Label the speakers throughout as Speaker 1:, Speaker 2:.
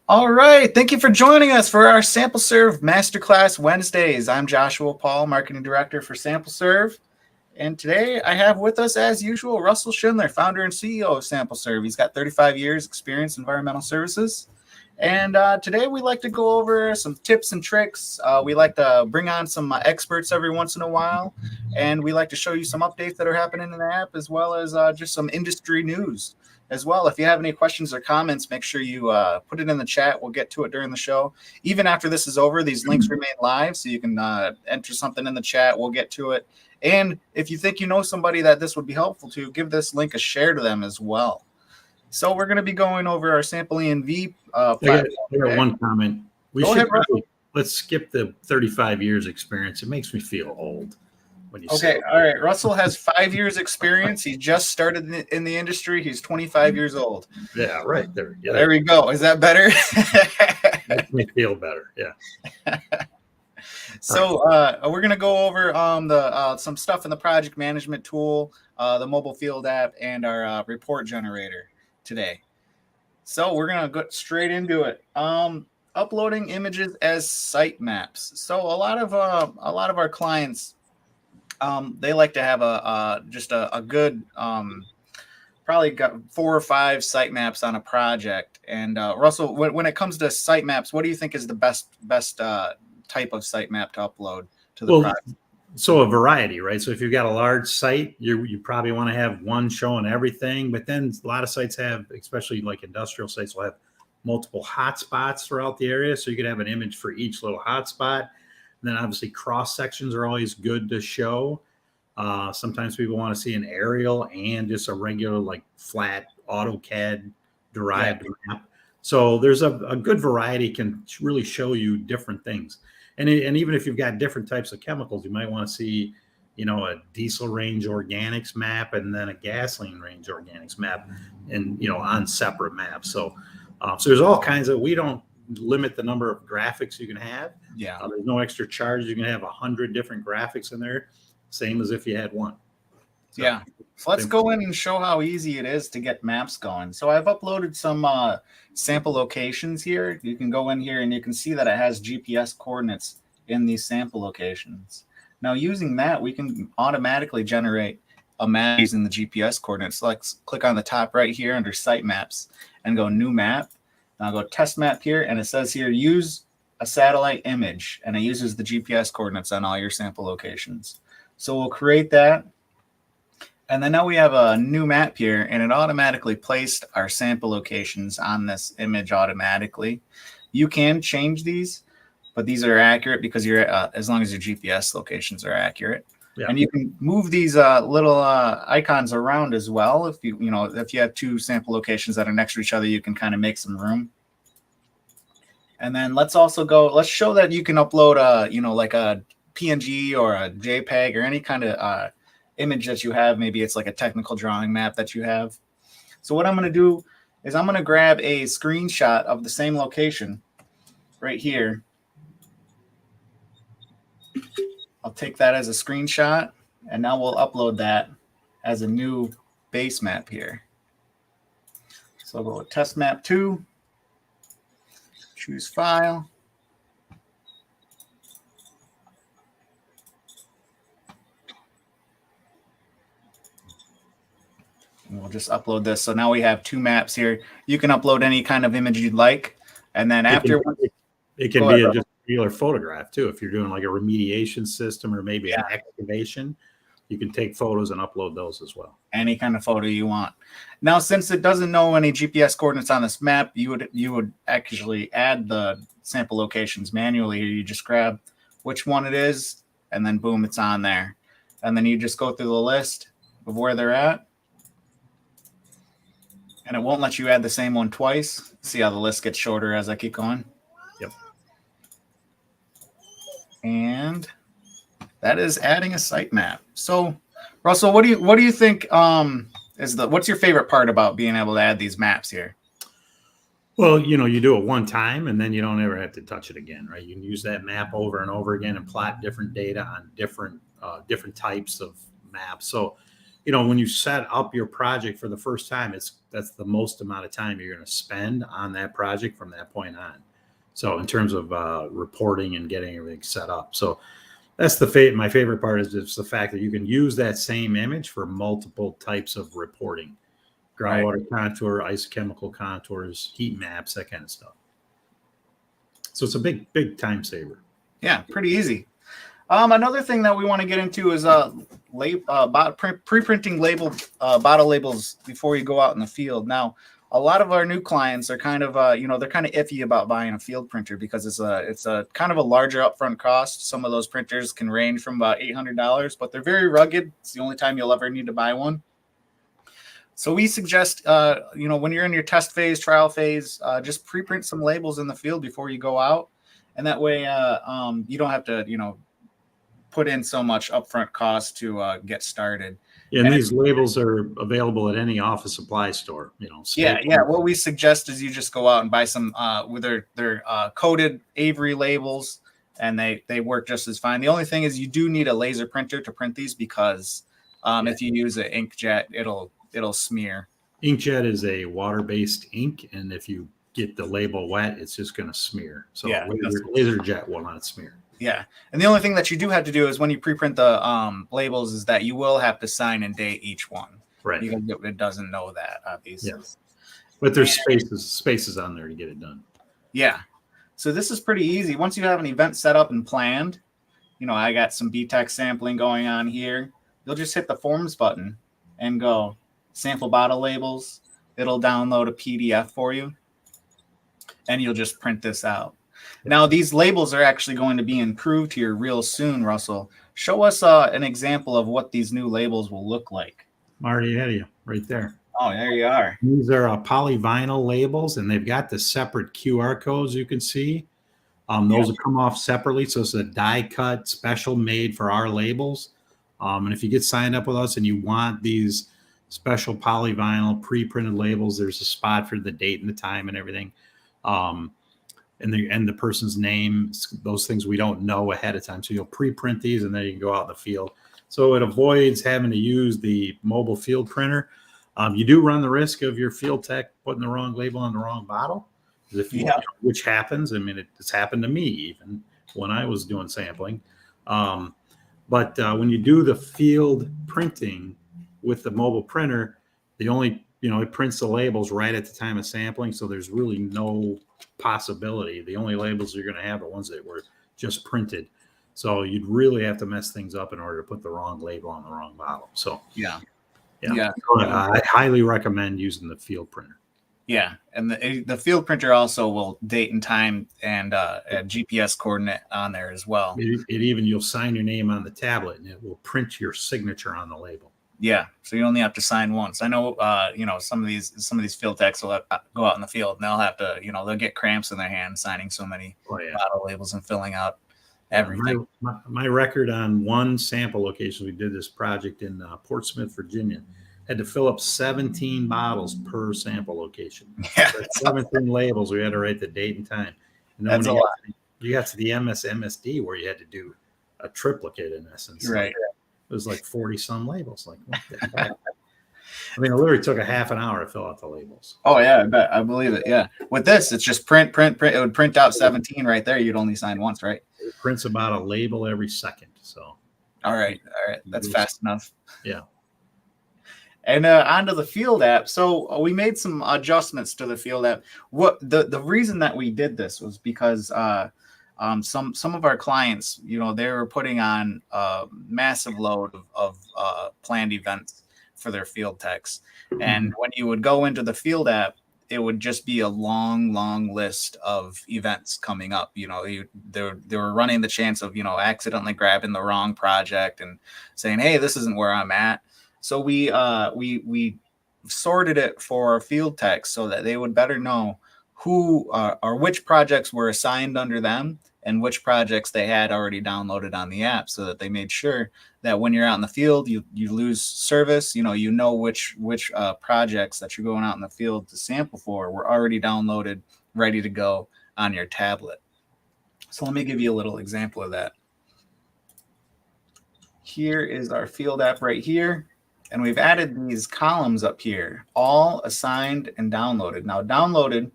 Speaker 1: All right. Thank you for joining us for our SampleServe Masterclass Wednesdays. I'm Joshua Paul, Marketing Director for SampleServe. And today I have with us, as usual, Russell Schindler, founder and CEO of SampleServe. He's got 35 years experience in environmental services. And today we like to go over some tips and tricks. We like to bring on some experts every once in a while. And we like to show you some updates that are happening in the app, as well as just some industry news as well. If you have any questions or comments, make sure you put it in the chat. We'll get to it during the show. Even after this is over, these links remain live, so you can enter something in the chat. We'll get to it. And if you think you know somebody that this would be helpful to, give this link a share to them as well. So we're going to be going over our Sample ENV platform.
Speaker 2: I got one comment.
Speaker 1: Go ahead,
Speaker 2: Let's skip the 35 years experience. It makes me feel old when you say
Speaker 1: Okay, all right. Russell has 5 years experience. He just started in the industry. He's 25 years old.
Speaker 2: Yeah, right there. Yeah,
Speaker 1: there we go. Is that better?
Speaker 2: Makes me feel better. Yeah.
Speaker 1: So we're going to go over some stuff in the project management tool, the mobile field app, and our report generator today. So we're going to go straight into it. Uploading images as sitemaps. So a lot of our clients, they like to have a good probably got 4 or 5 sitemaps on a project. And Russell, when it comes to sitemaps, what do you think is the best type of sitemap to upload to the project?
Speaker 2: So a variety, right? So if you've got a large site, you probably want to have one showing everything, but then a lot of sites have, especially like industrial sites, will have multiple hotspots throughout the area. So you could have an image for each little hotspot. And then obviously cross sections are always good to show. Sometimes people want to see an aerial and just a regular like flat AutoCAD derived map. So there's a good variety, can really show you different things. And even if you've got different types of chemicals, you might want to see, a diesel range organics map and then a gasoline range organics map, and on separate maps. So there's all kinds of. We don't limit the number of graphics you can have.
Speaker 1: Yeah,
Speaker 2: there's no extra charge. You can have 100 different graphics in there, same as if you had one.
Speaker 1: So, yeah. So let's go in and show how easy it is to get maps going. So I've uploaded some sample locations here. You can go in here and you can see that it has GPS coordinates in these sample locations. Now using that, we can automatically generate a map using the GPS coordinates. So let's click on the top right here under sitemaps and go new map. Now I'll go test map here, and it says here use a satellite image, and it uses the GPS coordinates on all your sample locations. So we'll create that. And then now we have a new map here, and it automatically placed our sample locations on this image automatically. You can change these, but these are accurate because you're as long as your GPS locations are accurate. Yeah. And you can move these little icons around as well. If you have 2 sample locations that are next to each other, you can kind of make some room. And then let's show that you can upload like a PNG or a JPEG or any kind of image that you have. Maybe it's like a technical drawing map that you have. So what I'm going to do is I'm going to grab a screenshot of the same location right here. I'll take that as a screenshot, and now we'll upload that as a new base map here. So I'll go with test map 2, choose file. And we'll just upload this. So now we have 2 maps here. You can upload any kind of image you'd like. And then after
Speaker 2: it can be just a regular photograph too. If you're doing like a remediation system or maybe an excavation, you can take photos and upload those as well.
Speaker 1: Any kind of photo you want. Now, since it doesn't know any GPS coordinates on this map, you would actually add the sample locations manually. You just grab which one it is, and then boom, it's on there. And then you just go through the list of where they're at. And it won't let you add the same one twice. See how the list gets shorter as I keep going?
Speaker 2: Yep.
Speaker 1: And that is adding a sitemap. So, Russell, what do you think what's your favorite part about being able to add these maps here?
Speaker 2: Well, you do it one time and then you don't ever have to touch it again, right? You can use that map over and over again and plot different data on different types of maps. So when you set up your project for the first time, that's the most amount of time you're going to spend on that project from that point on. So in terms of reporting and getting everything set up. So that's my favorite part is just the fact that you can use that same image for multiple types of reporting, groundwater contour, isochemical contours, heat maps, that kind of stuff. So it's a big time saver.
Speaker 1: Yeah, pretty easy. Another thing that we want to get into is pre-printing bottle labels before you go out in the field. Now, a lot of our new clients are kind of they're kind of iffy about buying a field printer because it's a kind of a larger upfront cost. Some of those printers can range from about $800, but they're very rugged. It's the only time you'll ever need to buy one. So we suggest, when you're in your test phase, trial phase, just pre-print some labels in the field before you go out, and that way you don't have to put in so much upfront cost to get started.
Speaker 2: Yeah, and these labels are available at any office supply store.
Speaker 1: Yeah. What we suggest is you just go out and buy some with their coated Avery labels, and they work just as fine. The only thing is you do need a laser printer to print these because if you use an inkjet, it'll smear.
Speaker 2: Inkjet is a water-based ink, and if you get the label wet, it's just going to smear. So laser jet will not smear.
Speaker 1: Yeah. And the only thing that you do have to do is when you pre-print the labels is that you will have to sign and date each one.
Speaker 2: Right.
Speaker 1: Because it doesn't know that, obviously.
Speaker 2: Yes. But there's spaces on there to get it done.
Speaker 1: Yeah. So this is pretty easy. Once you have an event set up and planned, I got some BTEC sampling going on here. You'll just hit the forms button and go sample bottle labels. It'll download a PDF for you. And you'll just print this out. Now, these labels are actually going to be improved here real soon, Russell. Show us an example of what these new labels will look like.
Speaker 2: I'm already ahead of you right there.
Speaker 1: Oh, there you are.
Speaker 2: These are polyvinyl labels, and they've got the separate QR codes you can see. Those will come off separately. So it's a die cut, special made for our labels. And if you get signed up with us and you want these special polyvinyl pre-printed labels, there's a spot for the date and the time and everything. And the person's name, those things we don't know ahead of time. So you'll pre-print these and then you can go out in the field. So it avoids having to use the mobile field printer. You do run the risk of your field tech putting the wrong label on the wrong bottle, which happens. I mean, it's happened to me even when I was doing sampling. But when you do the field printing with the mobile printer, it prints the labels right at the time of sampling. So there's really no possibility. The only labels you're going to have are ones that were just printed. So you'd really have to mess things up in order to put the wrong label on the wrong bottle. So
Speaker 1: yeah.
Speaker 2: I highly recommend using the field printer.
Speaker 1: Yeah, and the field printer also will date and time and a GPS coordinate on there as well.
Speaker 2: You'll sign your name on the tablet and it will print your signature on the label.
Speaker 1: Yeah, so you only have to sign once. I know, some of these field techs will go out in the field and they'll have to, they'll get cramps in their hands signing so many bottle labels and filling out everything.
Speaker 2: My record on one sample location, we did this project in Portsmouth, Virginia, had to fill up 17 bottles per sample location.
Speaker 1: Yeah,
Speaker 2: 17 labels. We had to write the date and time. And then
Speaker 1: that's a lot.
Speaker 2: You got to the MSD where you had to do a triplicate in essence.
Speaker 1: Right.
Speaker 2: It was like 40 some labels. Like, what the heck? I mean, it literally took a half an hour to fill out the labels.
Speaker 1: Oh yeah, I bet. I believe it. Yeah. With this, it's just print. It would print out 17 right there. You'd only sign once, right?
Speaker 2: It prints about a label every second. So.
Speaker 1: All right. That's fast enough.
Speaker 2: Yeah.
Speaker 1: And onto the field app. So we made some adjustments to the field app. What the reason that we did this was because some of our clients, they were putting on a massive load of planned events for their field techs. And when you would go into the field app, it would just be a long list of events coming up. They were running the chance of, accidentally grabbing the wrong project and saying, hey, this isn't where I'm at. So we sorted it for field techs so that they would better know who or which projects were assigned under them and which projects they had already downloaded on the app, so that they made sure that when you're out in the field, you lose service, which projects that you're going out in the field to sample for were already downloaded, ready to go on your tablet. So let me give you a little example of that. Here is our field app right here. and we've added these columns up here, all assigned and downloaded. Now, downloaded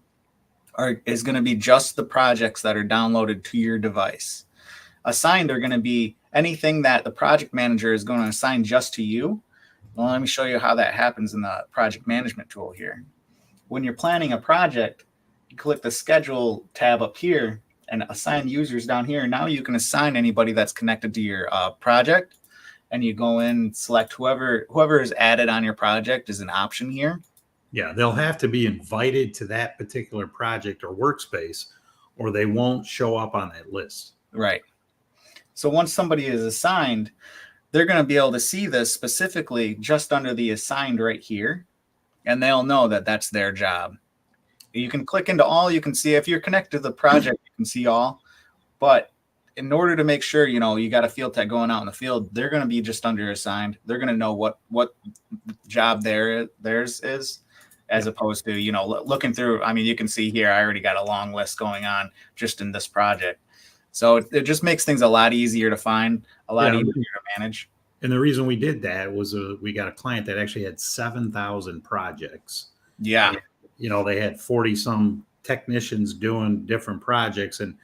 Speaker 1: is going to be just the projects that are downloaded to your device. Assigned are going to be anything that the project manager is going to assign just to you. Well, let me show you how that happens in the project management tool here. When you're planning a project, you click the schedule tab up here and assign users down here. Now you can assign anybody that's connected to your project, and you go in and select whoever is added on your project is an option here.
Speaker 2: Yeah, they'll have to be invited to that particular project or workspace, or they won't show up on that list.
Speaker 1: Right. So once somebody is assigned, they're going to be able to see this specifically just under the assigned right here, and they'll know that that's their job. You can click into all. You can see if you're connected to the project, you can see all. But in order to make sure, you got a field tech going out in the field, they're going to be just under assigned. They're going to know what job theirs is, as opposed to, looking through. I mean, you can see here, I already got a long list going on just in this project. So it just makes things a lot easier to find, a lot easier to manage.
Speaker 2: And the reason we did that was we got a client that actually had 7,000 projects.
Speaker 1: Yeah.
Speaker 2: And, they had 40 some technicians doing different projects, and,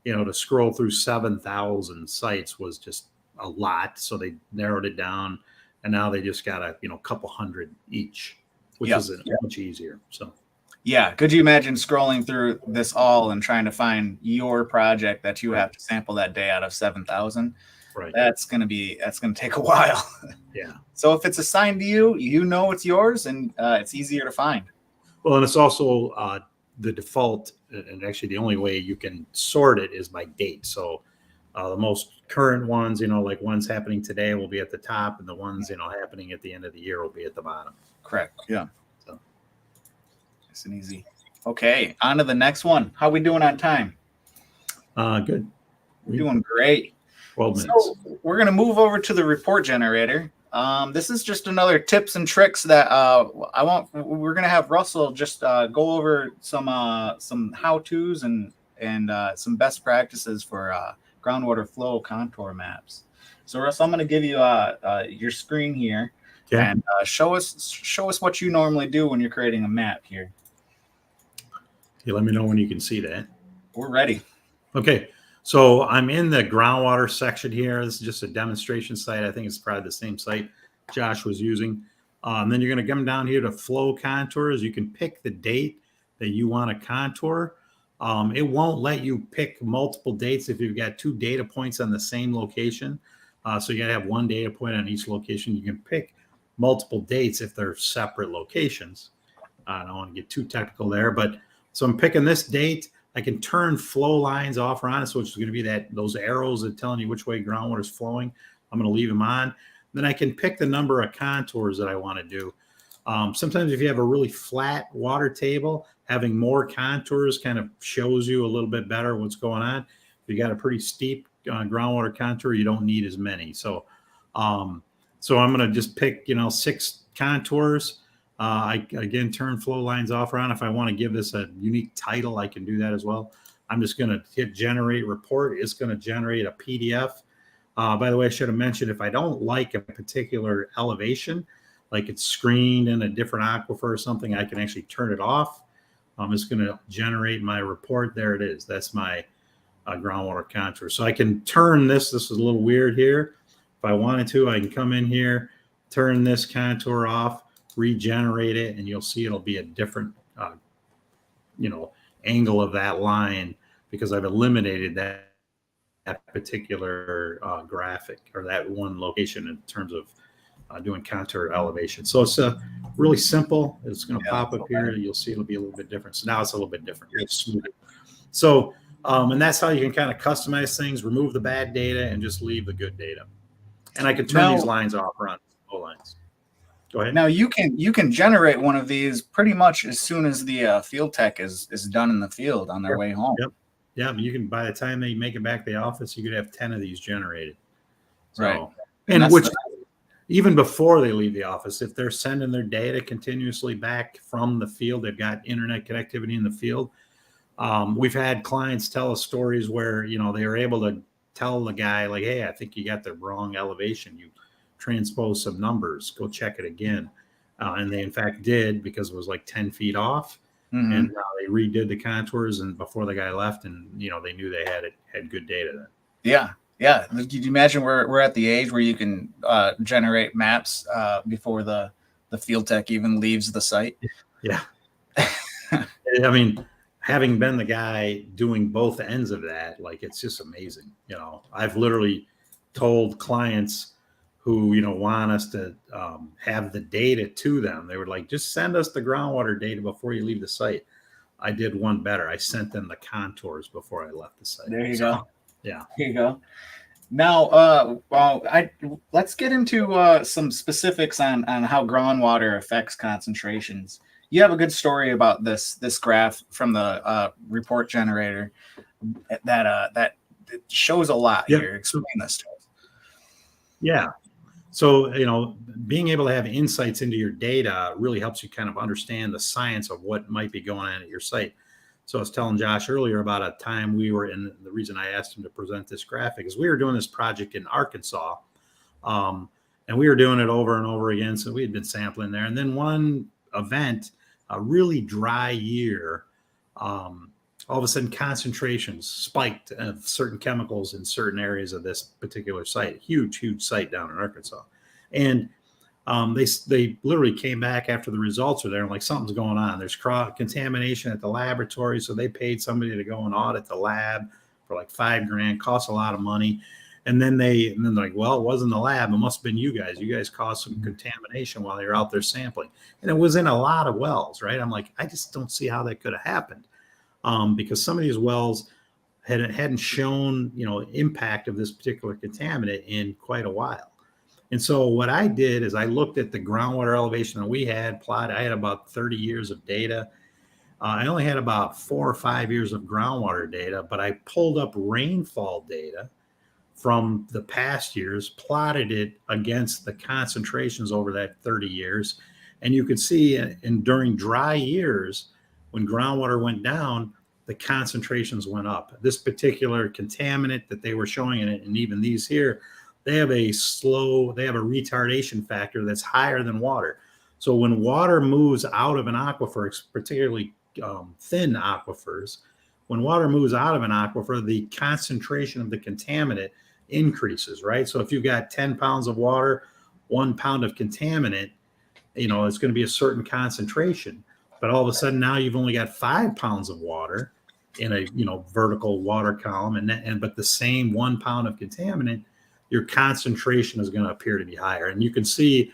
Speaker 2: to scroll through 7,000 sites was just a lot. So they narrowed it down, and now they just got a couple hundred each, which is much easier. So.
Speaker 1: Yeah. Could you imagine scrolling through this all and trying to find your project that you have to sample that day out of 7,000?
Speaker 2: Right.
Speaker 1: That's going to take a while.
Speaker 2: Yeah.
Speaker 1: So if it's assigned to you, it's yours, and it's easier to find.
Speaker 2: Well, and it's also the default, and actually the only way you can sort it is by date. So the most current ones, like ones happening today will be at the top, and the ones, happening at the end of the year will be at the bottom.
Speaker 1: Correct. Yeah. So nice and easy. Okay. On to the next one. How we doing on time?
Speaker 2: Good.
Speaker 1: We're doing great.
Speaker 2: 12 minutes.
Speaker 1: So we're going to move over to the report generator. This is just another tips and tricks that we're going to have Russell just go over some how-tos and some best practices for groundwater flow contour maps. So Russell, I'm going to give you your screen here, and show us what you normally do when you're creating a map here.
Speaker 2: You let me know when you can see that.
Speaker 1: We're ready.
Speaker 2: Okay. So I'm in the groundwater section here. This is just a demonstration site. I think it's probably the same site Josh was using. And then you're going to come down here to flow contours. You can pick the date that you want to contour. It won't let you pick multiple dates if you've got 2 data points on the same location. So you got to have 1 data point on each location. You can pick multiple dates if they're separate locations. I don't want to get too technical there, but so I'm picking this date. I can turn flow lines off or on, so it's going to be those arrows that telling you which way groundwater is flowing. I'm going to leave them on. Then I can pick the number of contours that I want to do. Sometimes if you have a really flat water table, having more contours kind of shows you a little bit better what's going on. If you got a pretty steep groundwater contour, you don't need as many. So I'm going to just pick 6 contours. I again turn flow lines off or on. If I want to give this a unique title, I can do that as well. I'm just going to hit generate report. It's going to generate a PDF. By the way, I should have mentioned, if I don't like a particular elevation, like it's screened in a different aquifer or something, I can actually turn it off. It's going to generate my report. There it is. That's my groundwater contour. So I can turn this. This is a little weird here. If I wanted to, I can come in here, turn this contour off, regenerate it, and you'll see it'll be a different angle of that line, because I've eliminated that particular graphic or that one location in terms of doing contour elevation. So it's really simple. It's going to pop up here. You'll see it'll be a little bit different. So now it's a little bit different. It's smoother. So and that's how you can kind of customize things, remove the bad data, and just leave the good data. And I can turn these lines off or on flow lines. Go ahead.
Speaker 1: Now you can generate one of these pretty much as soon as the field tech is done in the field on their way home.
Speaker 2: Yep. Yeah, you can, by the time they make it back to the office, you could have 10 of these generated. So,
Speaker 1: right.
Speaker 2: And which even before they leave the office, if they're sending their data continuously back from the field, they've got internet connectivity in the field. We've had clients tell us stories where they were able to tell the guy, like, hey, I think you got the wrong elevation. You transpose some numbers. Go check it again. And they in fact did, because it was like 10 feet off.
Speaker 1: Mhm.
Speaker 2: And they redid the contours, and before the guy left, and they knew they had good data then.
Speaker 1: Yeah. Yeah. Did you imagine we're at the age where you can generate maps before the field tech even leaves the site?
Speaker 2: Yeah. I mean, having been the guy doing both ends of that, like, it's just amazing. I've literally told clients who, want us to have the data to them. They were like, just send us the groundwater data before you leave the site. I did one better. I sent them the contours before I left the site.
Speaker 1: There you go.
Speaker 2: Yeah.
Speaker 1: Here you go. Now, let's get into some specifics on how groundwater affects concentrations. You have a good story about this graph from the report generator that shows a lot here. Explain this to us.
Speaker 2: Yeah. So, being able to have insights into your data really helps you kind of understand the science of what might be going on at your site. So I was telling Josh earlier about a time we were in. The reason I asked him to present this graphic is we were doing this project in Arkansas, and we were doing it over and over again. So we had been sampling there. And then one event, a really dry year, all of a sudden concentrations spiked of certain chemicals in certain areas of this particular site. Huge site down in Arkansas. And they literally came back after the results were there and like, something's going on. There's contamination at the laboratory. So they paid somebody to go and audit the lab for like $5,000, costs a lot of money. And then they're like, well, it wasn't the lab. It must've been you guys. You guys caused some contamination while you're out there sampling. And it was in a lot of wells, right? I'm like, I just don't see how that could have happened. Because some of these wells hadn't shown, impact of this particular contaminant in quite a while. And so what I did is I looked at the groundwater elevation that we had plotted. I had about 30 years of data. I only had about 4 or 5 years of groundwater data, but I pulled up rainfall data from the past years, plotted it against the concentrations over that 30 years. And you could see, and during dry years, when groundwater went down, the concentrations went up. This particular contaminant that they were showing in it, and even these here, they have a retardation factor that's higher than water. So when water moves out of an aquifer, particularly thin aquifers, when water moves out of an aquifer, the concentration of the contaminant increases, right? So if you've got 10 pounds of water, 1 pound of contaminant, it's going to be a certain concentration. But all of a sudden now you've only got 5 pounds of water in a vertical water column, but the same 1 pound of contaminant, your concentration is going to appear to be higher. And you can see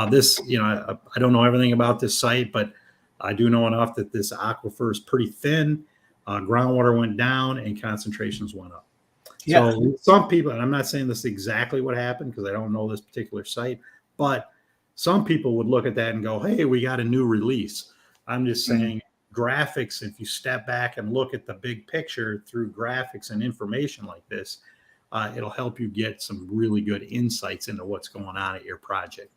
Speaker 2: this. I don't know everything about this site, but I do know enough that this aquifer is pretty thin. Groundwater went down and concentrations went up. Yeah. So some people, and I'm not saying this is exactly what happened because I don't know this particular site, but some people would look at that and go, hey, we got a new release. I'm just saying graphics, if you step back and look at the big picture through graphics and information like this, it'll help you get some really good insights into what's going on at your project.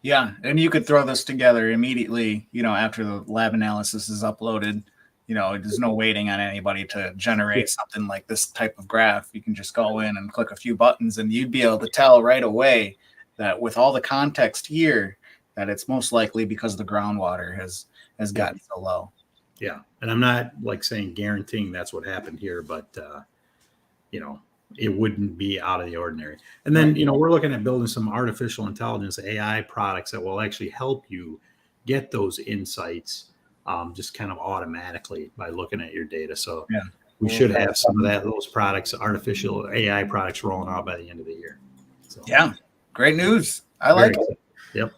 Speaker 1: Yeah. And you could throw this together immediately, after the lab analysis is uploaded. There's no waiting on anybody to generate something like this type of graph. You can just go in and click a few buttons and you'd be able to tell right away that with all the context here, that it's most likely because the groundwater has gotten so low.
Speaker 2: Yeah. And I'm not guaranteeing that's what happened here, but, it wouldn't be out of the ordinary. And then, we're looking at building some artificial intelligence AI products that will actually help you get those insights just kind of automatically by looking at your data. So we should have some of those products, artificial AI products, rolling out by the end of the year. So,
Speaker 1: yeah, great news. I like it.
Speaker 2: Yep.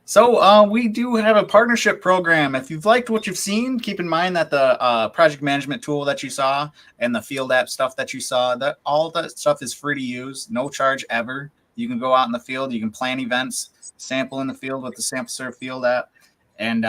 Speaker 1: So we do have a partnership program. If you've liked what you've seen, keep in mind that the project management tool that you saw and the field app stuff that you saw, that all that stuff is free to use, no charge ever. You can go out in the field, you can plan events, sample in the field with the SampleServe field app, and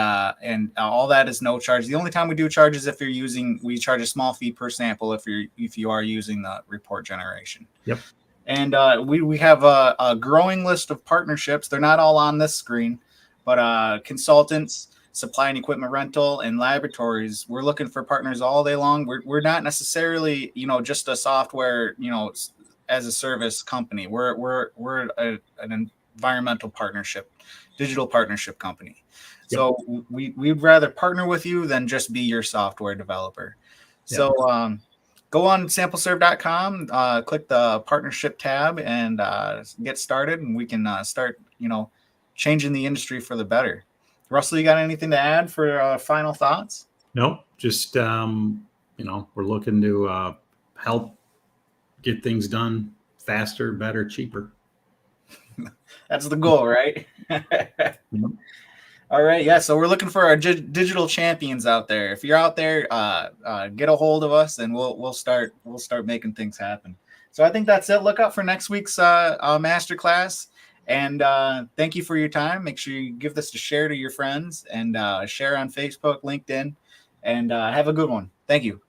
Speaker 1: all that is no charge. The only time we do charge is if we charge a small fee per sample if you are using the report generation.
Speaker 2: Yep.
Speaker 1: And we have a growing list of partnerships. They're not all on this screen. But consultants, supply and equipment rental, and laboratories, we're looking for partners all day long. We're not necessarily, just a software, as a service company. We're an environmental partnership, digital partnership company. So we'd rather partner with you than just be your software developer. So go on SampleServe.com, click the partnership tab, and get started, and we can start, changing the industry for the better. Russell, you got anything to add for final thoughts?
Speaker 2: No, just we're looking to help get things done faster, better, cheaper.
Speaker 1: That's the goal, right? All right. Yeah. So we're looking for our digital champions out there. If you're out there, get a hold of us, and we'll start making things happen. So I think that's it. Look out for next week's masterclass. And thank you for your time. Make sure you give this a share to your friends, and share on Facebook, LinkedIn, and have a good one. Thank you.